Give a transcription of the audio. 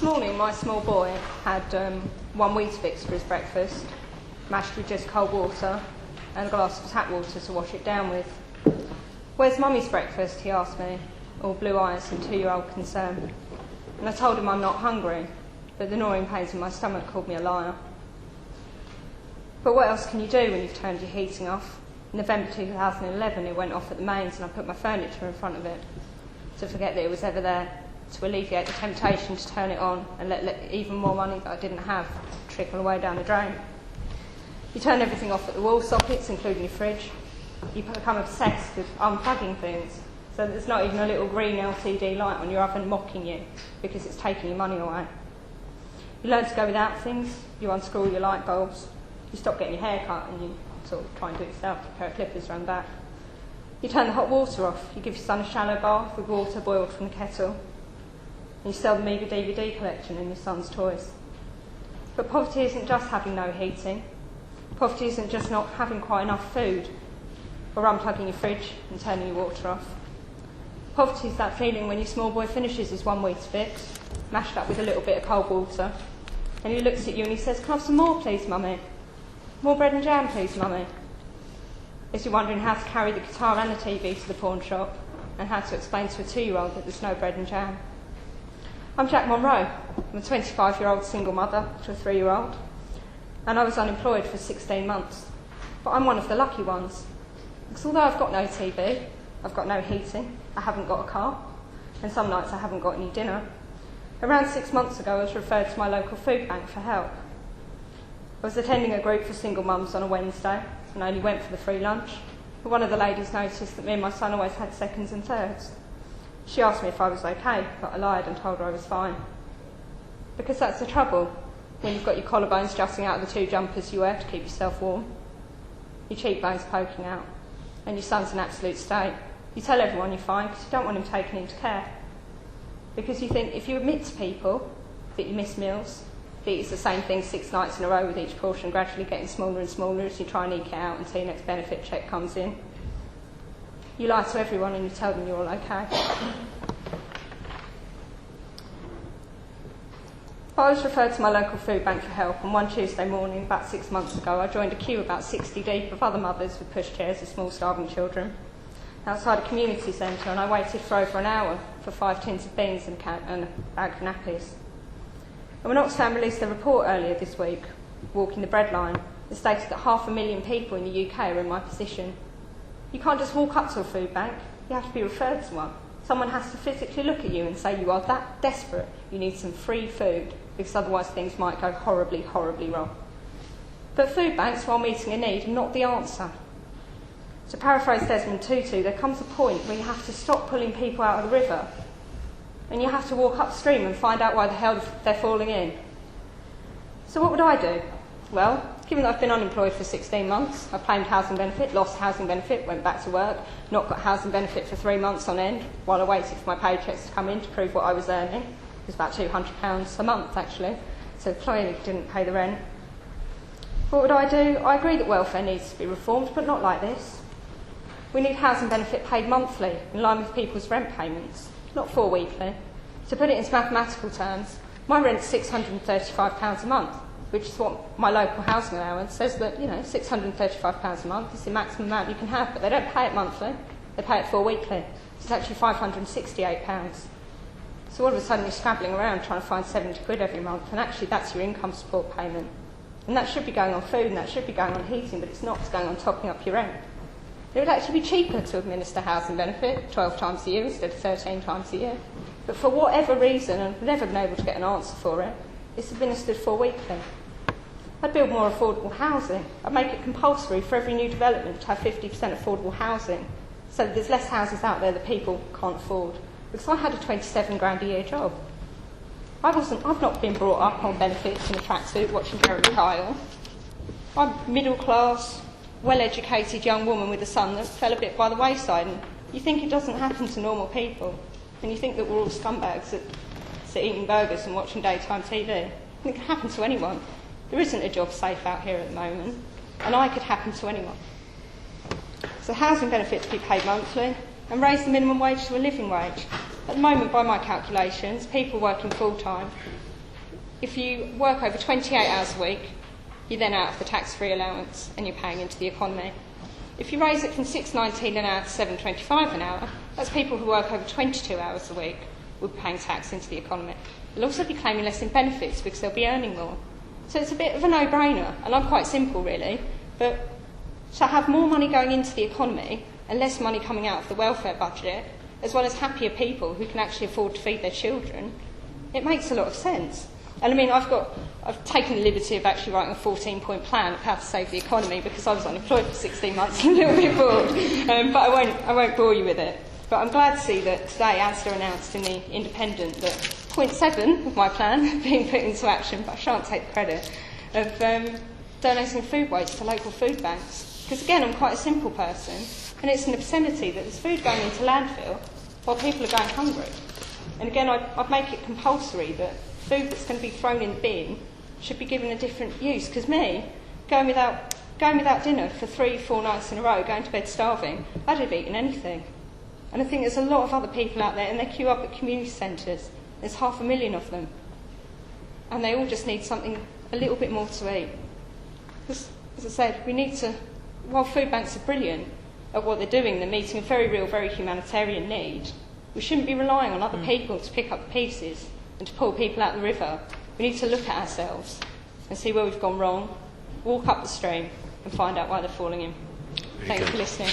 This morning my small boy had one Weetabix for his breakfast, mashed with just cold water and a glass of tap water to wash it down with. "Where's Mummy's breakfast?" he asked me, all blue eyes and 2-year-old concern. And I told him I'm not hungry, but the gnawing pains in my stomach called me a liar. But what else can you do when you've turned your heating off? In November 2011 it went off at the mains and I put my furniture in front of it to forget that it was ever there, to alleviate the temptation to turn it on and let even more money that I didn't have trickle away down the drain. You turn everything off at the wall sockets, including your fridge. You become obsessed with unplugging things, so that there's not even a little green LCD light on your oven mocking you because it's taking your money away. You learn to go without things, you unscrew your light bulbs, you stop getting your hair cut and you sort of try and do it yourself, a pair of clippers around back. You turn the hot water off, you give your son a shallow bath with water boiled from the kettle, and you sell the meagre DVD collection and your son's toys. But poverty isn't just having no heating. Poverty isn't just not having quite enough food or unplugging your fridge and turning your water off. Poverty is that feeling when your small boy finishes his one Weetabix, mashed up with a little bit of cold water, and he looks at you and he says, "Can I have some more please, Mummy? More bread and jam please, Mummy?" As you're wondering how to carry the guitar and the TV to the pawn shop and how to explain to a 2-year-old that there's no bread and jam. I'm Jack Monroe. I'm a 25-year-old single mother to a 3-year-old, and I was unemployed for 16 months. But I'm one of the lucky ones, because although I've got no TV, I've got no heating, I haven't got a car, and some nights I haven't got any dinner, around 6 months ago I was referred to my local food bank for help. I was attending a group for single mums on a Wednesday, and I only went for the free lunch, but one of the ladies noticed that me and my son always had seconds and thirds. She asked me if I was okay, but I lied and told her I was fine. Because that's the trouble when you've got your collarbones jutting out of the 2 jumpers you wear to keep yourself warm, your cheekbones poking out, and your son's in absolute state. You tell everyone you're fine because you don't want him taken into care. Because you think if you admit to people that you miss meals, that it's the same thing 6 nights in a row with each portion gradually getting smaller and smaller as you try and eke it out until your next benefit cheque comes in. You lie to everyone and you tell them you're all okay. I was referred to my local food bank for help, and one Tuesday morning, about 6 months ago, I joined a queue about 60 deep of other mothers with pushchairs with small starving children outside a community centre, and I waited for over an hour for 5 tins of beans and a bag of nappies. And when Oxfam released their report earlier this week, Walking the Breadline, it stated that 500,000 people in the UK are in my position. You can't just walk up to a food bank, you have to be referred to one. Someone has to physically look at you and say you are that desperate, you need some free food, because otherwise things might go horribly, horribly wrong. But food banks, while meeting a need, are not the answer. To paraphrase Desmond Tutu, there comes a point where you have to stop pulling people out of the river, and you have to walk upstream and find out why the hell they're falling in. So what would I do? Well, given that I've been unemployed for 16 months, I claimed housing benefit, lost housing benefit, went back to work, not got housing benefit for 3 months on end, while I waited for my paychecks to come in to prove what I was earning. It was about £200 a month, actually, so clearly didn't pay the rent. What would I do? I agree that welfare needs to be reformed, but not like this. We need housing benefit paid monthly, in line with people's rent payments, not 4 weekly. To put it into mathematical terms, my rent's £635 a month, which is what my local housing allowance says that, £635 a month is the maximum amount you can have, but they don't pay it monthly, they pay it 4 weekly. So it's actually £568. So all of a sudden you're scrabbling around trying to find 70 quid every month, and actually that's your income support payment. And that should be going on food and that should be going on heating, but it's not, it's going on topping up your rent. It would actually be cheaper to administer housing benefit 12 times a year instead of 13 times a year. But for whatever reason, and I've never been able to get an answer for it, it's administered 4 weekly. I'd build more affordable housing. I'd make it compulsory for every new development to have 50% affordable housing, so that there's less houses out there that people can't afford. Because I had a 27 grand a year job. I've not been brought up on benefits in a tracksuit watching Jeremy Kyle. I'm a middle class, well-educated young woman with a son that fell a bit by the wayside, and you think it doesn't happen to normal people, and you think that we're all scumbags that sit eating burgers and watching daytime TV. And it can happen to anyone. There isn't a job safe out here at the moment, and I could happen to anyone. So housing benefit to be paid monthly, and raise the minimum wage to a living wage. At the moment, by my calculations, people working full-time if you work over 28 hours a week, you're then out of the tax-free allowance and you're paying into the economy. If you raise it from $6.19 an hour to $7.25 an hour, that's people who work over 22 hours a week will be paying tax into the economy. They'll also be claiming less in benefits because they'll be earning more. So it's a bit of a no-brainer, and I'm quite simple really, but to have more money going into the economy and less money coming out of the welfare budget, as well as happier people who can actually afford to feed their children, it makes a lot of sense. And I mean, I've taken the liberty of actually writing a 14-point plan of how to save the economy because I was unemployed for 16 months and a little bit bored. But I won't bore you with it. But I'm glad to see that today ASDA announced in the Independent that point 7 of my plan being put into action, but I shan't take the credit, of donating food waste to local food banks. Because again, I'm quite a simple person, and it's an obscenity that there's food going into landfill while people are going hungry. And again, I'd make it compulsory that food that's going to be thrown in the bin should be given a different use. Because me, going without dinner for 3-4 nights in a row, going to bed starving, I'd have eaten anything. And I think there's a lot of other people out there, and they queue up at community centres. There's 500,000 of them. And they all just need something a little bit more to eat. Because, as I said, we need to, while food banks are brilliant at what they're doing, they're meeting a very real, very humanitarian need, we shouldn't be relying on other people to pick up the pieces and to pull people out the river. We need to look at ourselves and see where we've gone wrong, walk up the stream and find out why they're falling in. Thanks for listening.